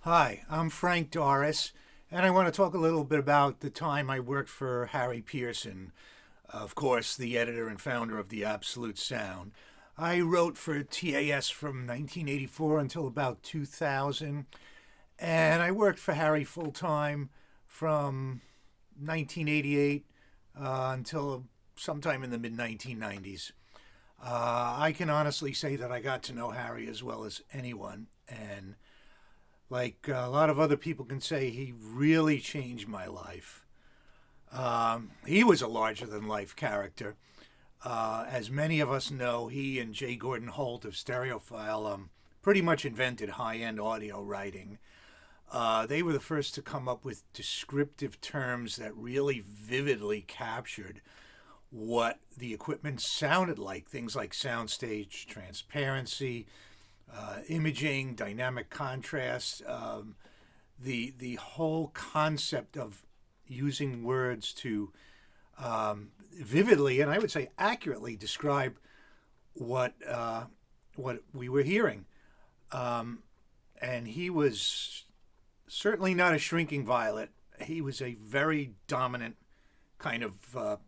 Hi, I'm Frank Doris, and I want to talk a little bit about the time I worked for Harry Pearson, of course, the editor and founder of The Absolute Sound. I wrote for TAS from 1984 until about 2000, and I worked for Harry full time from 1988 until sometime in the mid 1990s. I can honestly say that I got to know Harry as well as anyone, and like a lot of other people can say, he really changed my life. He was a larger than life character. As many of us know, he and J. Gordon Holt of Stereophile pretty much invented high end audio writing. They were the first to come up with descriptive terms that really vividly captured what the equipment sounded like. Things like soundstage transparency, imaging, dynamic contrast, the whole concept of using words to vividly and I would say accurately describe what we were hearing. And he was certainly not a shrinking violet. He was a very dominant kind of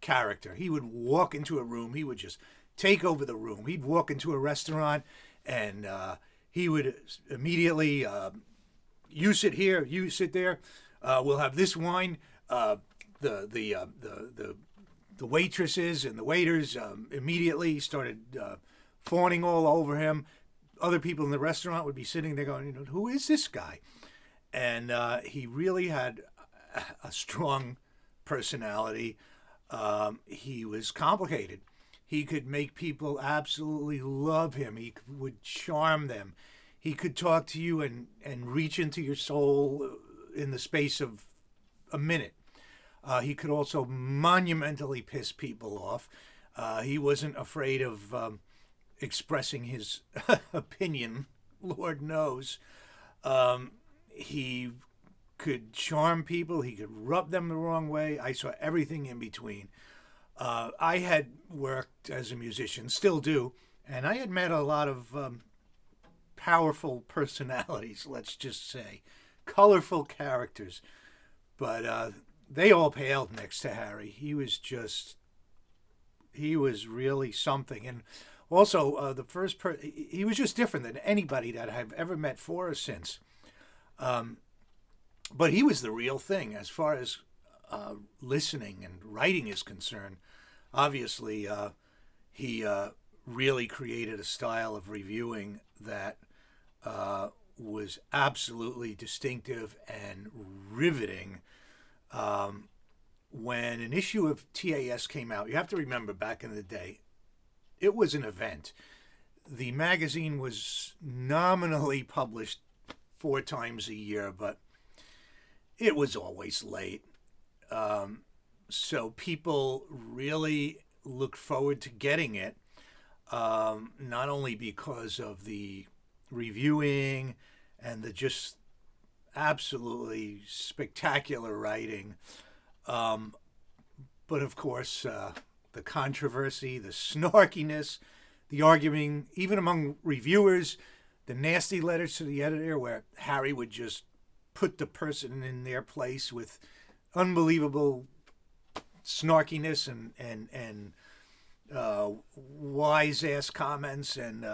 character. He would walk into a room, he would just take over the room. He'd walk into a restaurant and he would immediately, you sit here, you sit there. We'll have this wine. The waitresses and the waiters immediately started fawning all over him. Other people in the restaurant would be sitting there going, who is this guy? And he really had a strong personality. He was complicated. He could make people absolutely love him. He would charm them. He could talk to you and reach into your soul in the space of a minute. He could also monumentally piss people off. He wasn't afraid of expressing his opinion, Lord knows. He could charm people. He could rub them the wrong way. I saw everything in between. I had worked as a musician, still do, and I had met a lot of powerful personalities, let's just say, colorful characters, but they all paled next to Harry. He was really something. And also, he was just different than anybody that I've ever met for or since. But he was the real thing as far as listening and writing is concerned. Obviously, he really created a style of reviewing that was absolutely distinctive and riveting. When an issue of TAS came out, you have to remember back in the day, it was an event. The magazine was nominally published 4 times a year, but it was always late. So people really looked forward to getting it, not only because of the reviewing and the just absolutely spectacular writing, but of course the controversy, the snarkiness, the arguing, even among reviewers, the nasty letters to the editor where Harry would just put the person in their place with unbelievable snarkiness and wise ass comments and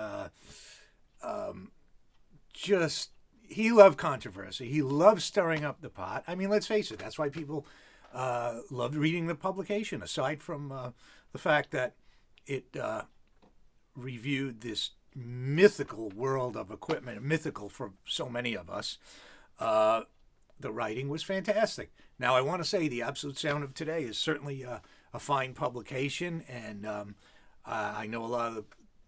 just he loved controversy. He loved stirring up the pot. I mean, let's face it, that's why people loved reading the publication, aside from the fact that it reviewed this mythical world of equipment, mythical for so many of us. The writing was fantastic. Now, I want to say The Absolute Sound of Today is certainly a fine publication, and I know a lot of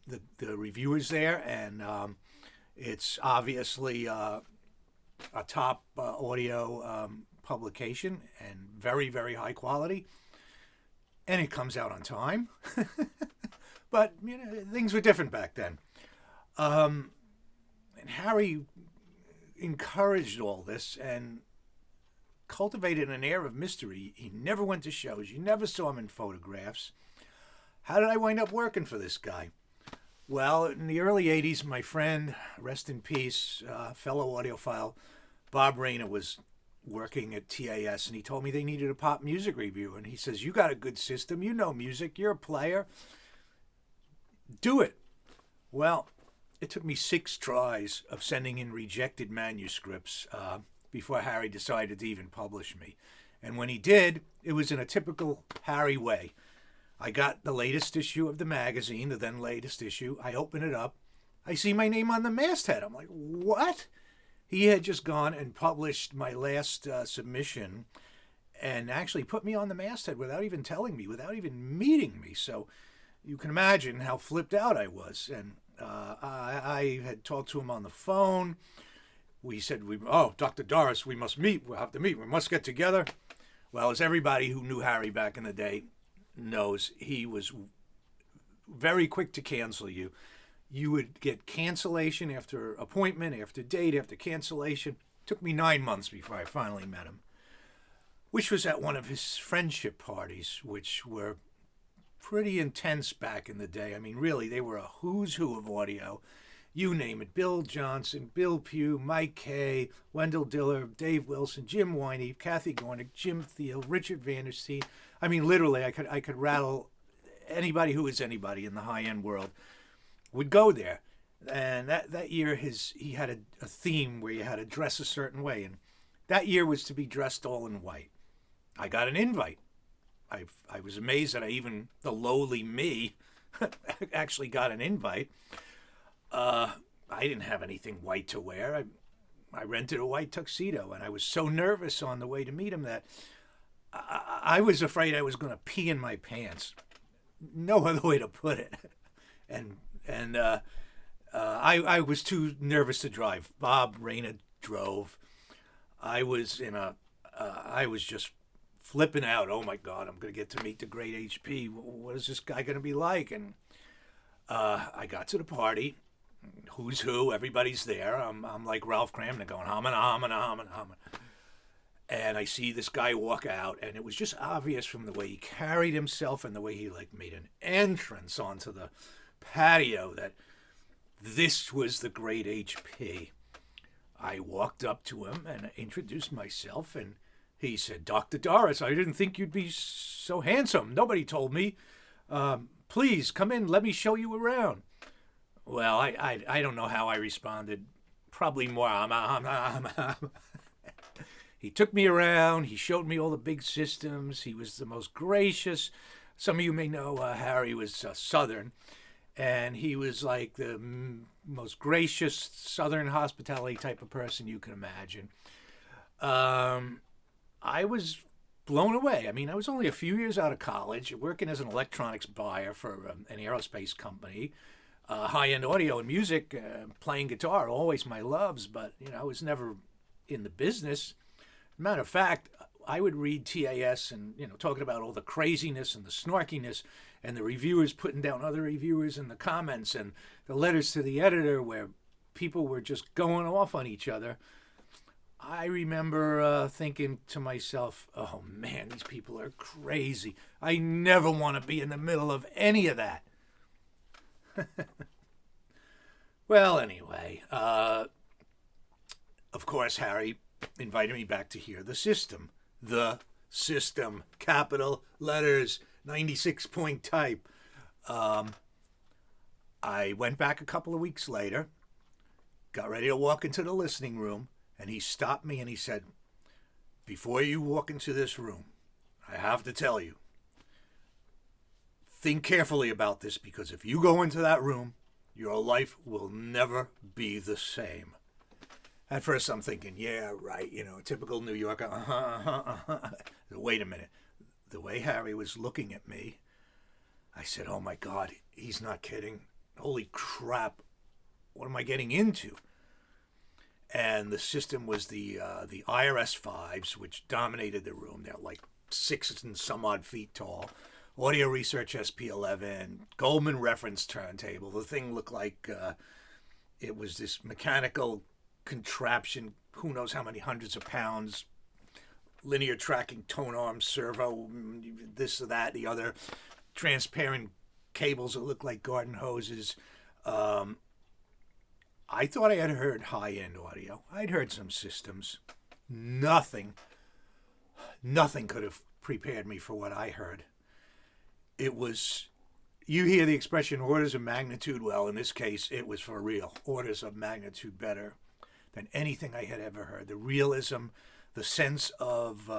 the reviewers there, and it's obviously a top audio publication and very, very high quality, and it comes out on time. But things were different back then. And Harry encouraged all this and cultivated an air of mystery. He never went to shows. You never saw him in photographs. How did I wind up working for this guy? Well, in the early 80s, my friend, rest in peace, fellow audiophile, Bob Rayner was working at TAS, and he told me they needed a pop music reviewer. And he says, "You got a good system. You know music. You're a player. Do it." Well, it took me 6 tries of sending in rejected manuscripts before Harry decided to even publish me. And when he did, it was in a typical Harry way. I got the latest issue of the magazine, the then latest issue. I open it up. I see my name on the masthead. I'm like, what? He had just gone and published my last submission and actually put me on the masthead without even telling me, without even meeting me. So you can imagine how flipped out I was. And I had talked to him on the phone. We said, "Oh, Dr. Doris, we must meet. We'll have to meet. We must get together." Well, as everybody who knew Harry back in the day knows, he was very quick to cancel you. You would get cancellation after appointment, after date, after cancellation. It took me 9 months before I finally met him, which was at one of his friendship parties, which were pretty intense back in the day. I mean, really, they were a who's who of audio. You name it. Bill Johnson, Bill Pugh, Mike Kay, Wendell Diller, Dave Wilson, Jim Winey, Kathy Gornick, Jim Thiel, Richard Vandersteen. I mean, literally, I could rattle anybody who is anybody in the high-end world would go there. And that year, he had a theme where you had to dress a certain way. And that year was to be dressed all in white. I got an invite. I was amazed that the lowly me actually got an invite. I didn't have anything white to wear. I rented a white tuxedo, and I was so nervous on the way to meet him that I was afraid I was going to pee in my pants. No other way to put it. And I was too nervous to drive. Bob Rayner drove. I was just flipping out. Oh my God, I'm going to get to meet the great HP. What is this guy going to be like? And I got to the party. Who's who? Everybody's there. I'm like Ralph Cramden going, hamina, hamina, hamina, hamina. And I see this guy walk out, and it was just obvious from the way he carried himself and the way he made an entrance onto the patio that this was the great HP. I walked up to him and introduced myself, and he said, "Dr. Doris, I didn't think you'd be so handsome. Nobody told me. Please come in. Let me show you around." Well, I don't know how I responded. Probably more. He took me around. He showed me all the big systems. He was the most gracious. Some of you may know Harry was Southern, and he was like the most gracious Southern hospitality type of person you can imagine. I was blown away. I mean, I was only a few years out of college, working as an electronics buyer for an aerospace company. High-end audio and music, playing guitar, always my loves, but I was never in the business. Matter of fact, I would read TAS and talking about all the craziness and the snarkiness, and the reviewers putting down other reviewers in the comments, and the letters to the editor where people were just going off on each other. I remember thinking to myself, "Oh man, these people are crazy. I never want to be in the middle of any of that." Well, anyway, of course, Harry invited me back to hear the system. The system, capital letters, 96-point type. I went back a couple of weeks later, got ready to walk into the listening room, and he stopped me and he said, "Before you walk into this room, I have to tell you, think carefully about this, because if you go into that room, your life will never be the same." At first I'm thinking, yeah, right, typical New Yorker, Wait a minute. The way Harry was looking at me, I said, "Oh my God, he's not kidding. Holy crap, what am I getting into?" And the system was the IRS-5s, which dominated the room. They're like 6 and some odd feet tall. Audio Research SP11, Goldman reference turntable. The thing looked like it was this mechanical contraption, who knows how many hundreds of pounds, linear tracking tone arm servo, this or that, the other, transparent cables that look like garden hoses, I thought I had heard high-end audio. I'd heard some systems. Nothing could have prepared me for what I heard. It was, you hear the expression orders of magnitude. Well, in this case, it was for real. Orders of magnitude better than anything I had ever heard. The realism, the sense of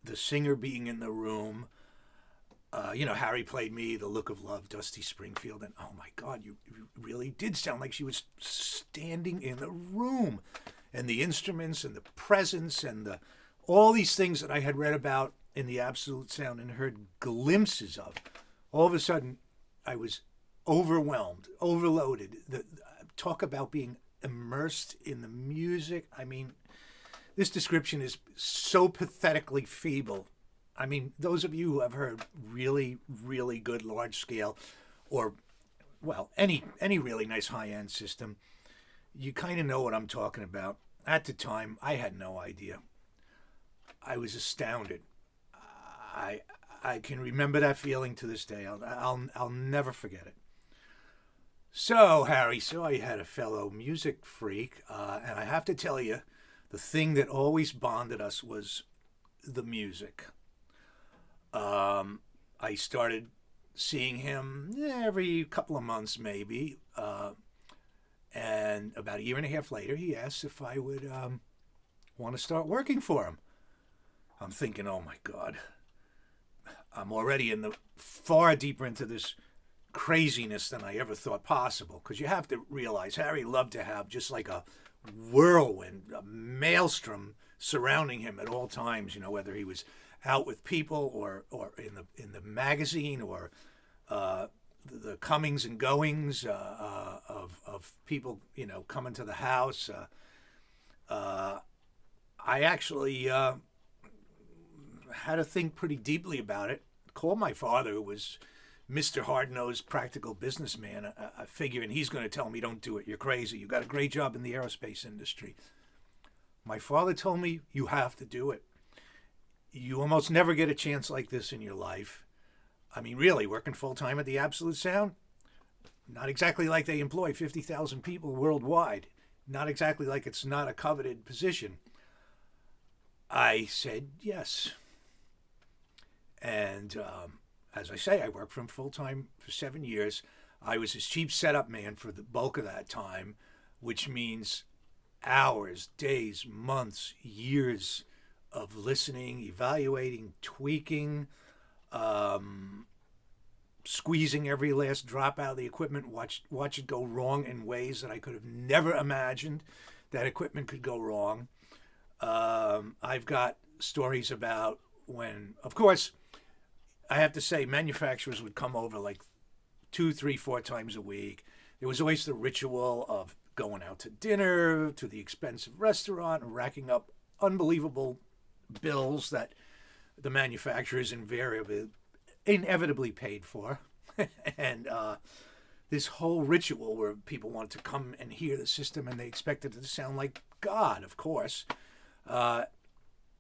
the singer being in the room. Harry played me, The Look of Love, Dusty Springfield, and oh my God, you really did sound like she was standing in the room. And the instruments and the presence and all these things that I had read about in the Absolute Sound and heard glimpses of. All of a sudden, I was overwhelmed, overloaded. Talk about being immersed in the music. I mean, this description is so pathetically feeble. I mean, those of you who have heard really, really good large scale or, well, any really nice high-end system, you kind of know what I'm talking about. At the time, I had no idea. I was astounded. I can remember that feeling to this day. I'll never forget it. So, Harry, I had a fellow music freak, and I have to tell you, the thing that always bonded us was the music. I started seeing him every couple of months, maybe, and about a year and a half later, he asked if I would want to start working for him. I'm thinking, oh my God, I'm already far deeper into this craziness than I ever thought possible. Because you have to realize Harry loved to have just like a whirlwind, a maelstrom surrounding him at all times. Whether he was out with people or in the magazine or the comings and goings of people coming to the house. I actually had to think pretty deeply about it. Called my father, who was Mr. Hard-Nosed Practical Businessman, figuring he's going to tell me, don't do it, you're crazy, you got a great job in the aerospace industry. My father told me, you have to do it. You almost never get a chance like this in your life. I mean, really, working full-time at the Absolute Sound, not exactly like they employ 50,000 people worldwide. Not exactly like it's not a coveted position. I said yes. And as I say, I worked for him full-time for 7 years. I was his chief setup man for the bulk of that time, which means hours, days, months, years of listening, evaluating, tweaking, squeezing every last drop out of the equipment, watch it go wrong in ways that I could have never imagined that equipment could go wrong. I've got stories about when, of course, I have to say manufacturers would come over like 2, 3, 4 times a week. There was always the ritual of going out to dinner, to the expensive restaurant, and racking up unbelievable bills that the manufacturers inevitably paid for. And this whole ritual where people wanted to come and hear the system and they expected it to sound like God, of course.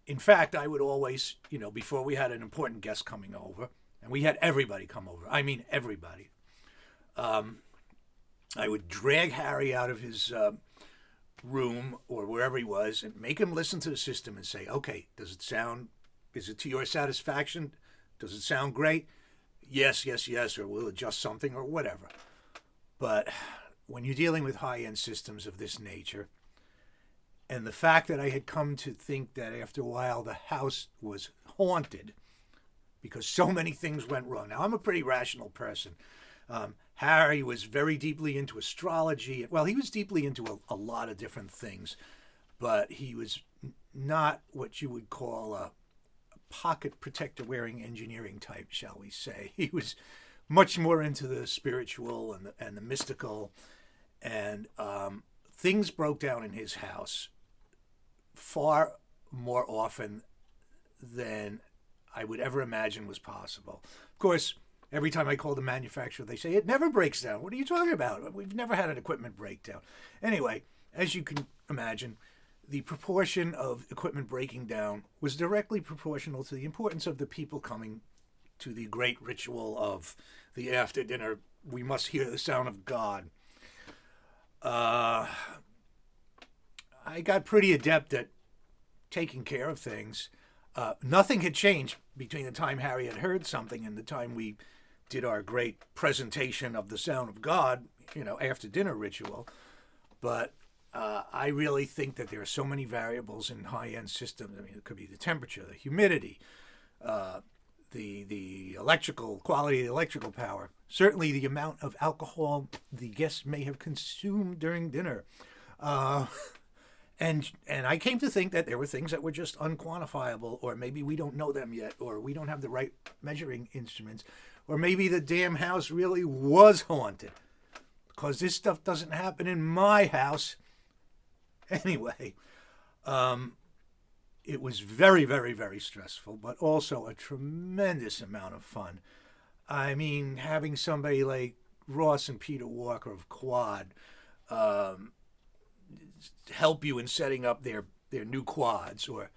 In fact, I would always, before we had an important guest coming over, and we had everybody come over, I mean everybody, I would drag Harry out of his room or wherever he was and make him listen to the system and say, okay, is it to your satisfaction? Does it sound great? Yes, yes, yes, or we'll adjust something or whatever. But when you're dealing with high-end systems of this nature, and the fact that I had come to think that after a while the house was haunted because so many things went wrong. Now, I'm a pretty rational person. Harry was very deeply into astrology. Well, he was deeply into a lot of different things, but he was not what you would call a pocket protector wearing engineering type, shall we say. He was much more into the spiritual and the mystical, and things broke down in his house far more often than I would ever imagine was possible. Of course, every time I call the manufacturer, they say, it never breaks down. What are you talking about? We've never had an equipment breakdown. Anyway, as you can imagine, the proportion of equipment breaking down was directly proportional to the importance of the people coming to the great ritual of the after dinner, we must hear the sound of God. I got pretty adept at taking care of things. Nothing had changed between the time Harry had heard something and the time we did our great presentation of the Sound of God, after dinner ritual. But I really think that there are so many variables in high-end systems. I mean, it could be the temperature, the humidity, the electrical quality of the electrical power. Certainly the amount of alcohol the guests may have consumed during dinner. And I came to think that there were things that were just unquantifiable, or maybe we don't know them yet, or we don't have the right measuring instruments, or maybe the damn house really was haunted. Because this stuff doesn't happen in my house. Anyway, it was very, very, very stressful, but also a tremendous amount of fun. I mean, having somebody like Ross and Peter Walker of Quad help you in setting up their new quads, or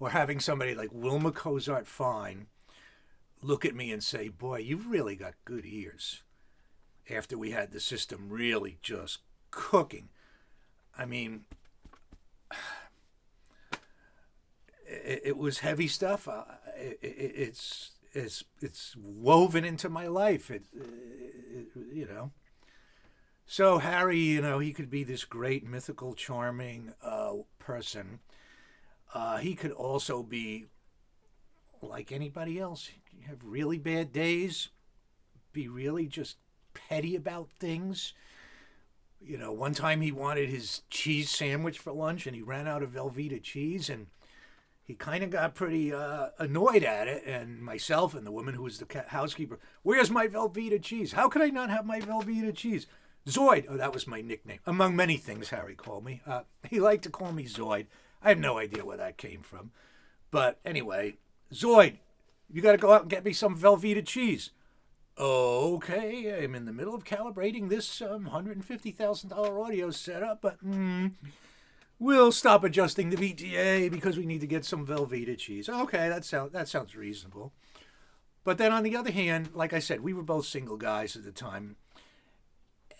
having somebody like Wilma Cozart Fine look at me and say, boy, you've really got good ears, after we had the system really just cooking. I mean, it was heavy stuff. It's woven into my life. So Harry, he could be this great, mythical, charming person. He could also be like anybody else. Have really bad days, be really just petty about things. One time he wanted his cheese sandwich for lunch, and he ran out of Velveeta cheese, and he kind of got pretty annoyed at it. And myself and the woman who was the housekeeper, where's my Velveeta cheese? How could I not have my Velveeta cheese? Zoid. Oh, that was my nickname. Among many things Harry called me. He liked to call me Zoid. I have no idea where that came from. But anyway, Zoid, you got to go out and get me some Velveeta cheese. Okay, I'm in the middle of calibrating this $150,000 audio setup, but we'll stop adjusting the VTA because we need to get some Velveeta cheese. Okay, that sounds reasonable. But then on the other hand, like I said, we were both single guys at the time.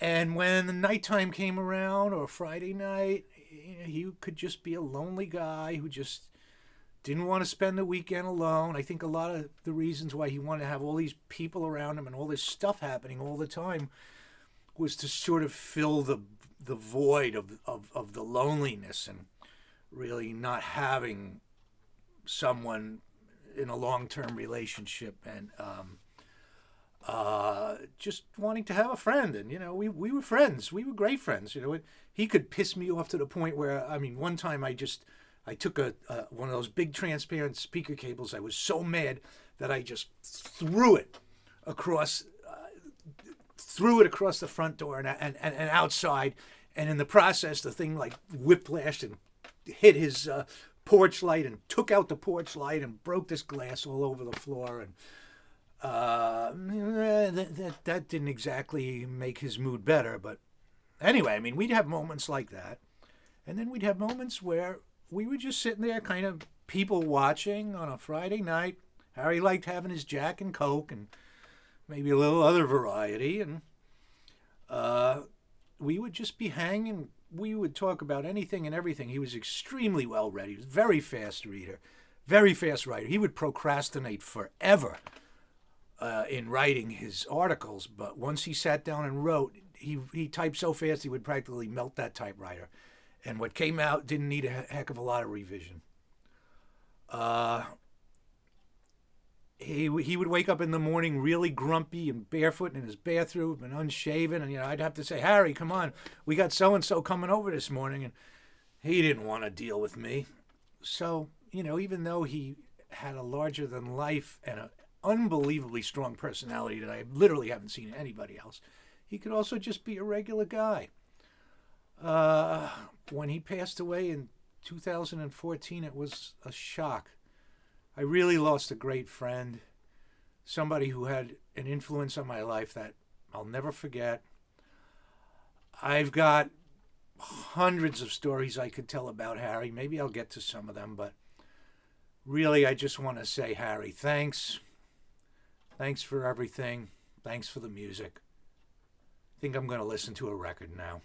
And when the nighttime came around, or Friday night, he could just be a lonely guy who just didn't want to spend the weekend alone. I think a lot of the reasons why he wanted to have all these people around him and all this stuff happening all the time was to sort of fill the void of the loneliness, and really not having someone in a long-term relationship, and just wanting to have a friend. And we were friends. We were great friends. He could piss me off to the point where, one time I took one of those big transparent speaker cables. I was so mad that I just threw it across the front door and outside. And in the process, the thing like whiplashed and hit his porch light, and took out the porch light and broke this glass all over the floor. And that didn't exactly make his mood better. But anyway, we'd have moments like that. And then we'd have moments where we were just sitting there kind of people watching on a Friday night. Harry liked having his Jack and Coke and maybe a little other variety. And we would just be hanging. We would talk about anything and everything. He was extremely well read. He was a very fast reader, very fast writer. He would procrastinate forever in writing his articles. But once he sat down and wrote, he typed so fast he would practically melt that typewriter. And what came out didn't need a heck of a lot of revision. He would wake up in the morning really grumpy and barefoot in his bathrobe and unshaven. And, I'd have to say, Harry, come on. We got so-and-so coming over this morning. And he didn't want to deal with me. So, even though he had a larger-than-life and an unbelievably strong personality that I literally haven't seen in anybody else, he could also just be a regular guy. When he passed away in 2014, it was a shock. I really lost a great friend, somebody who had an influence on my life that I'll never forget. I've got hundreds of stories I could tell about Harry. Maybe I'll get to some of them, but really I just want to say, Harry, thanks. Thanks for everything. Thanks for the music. I think I'm going to listen to a record now.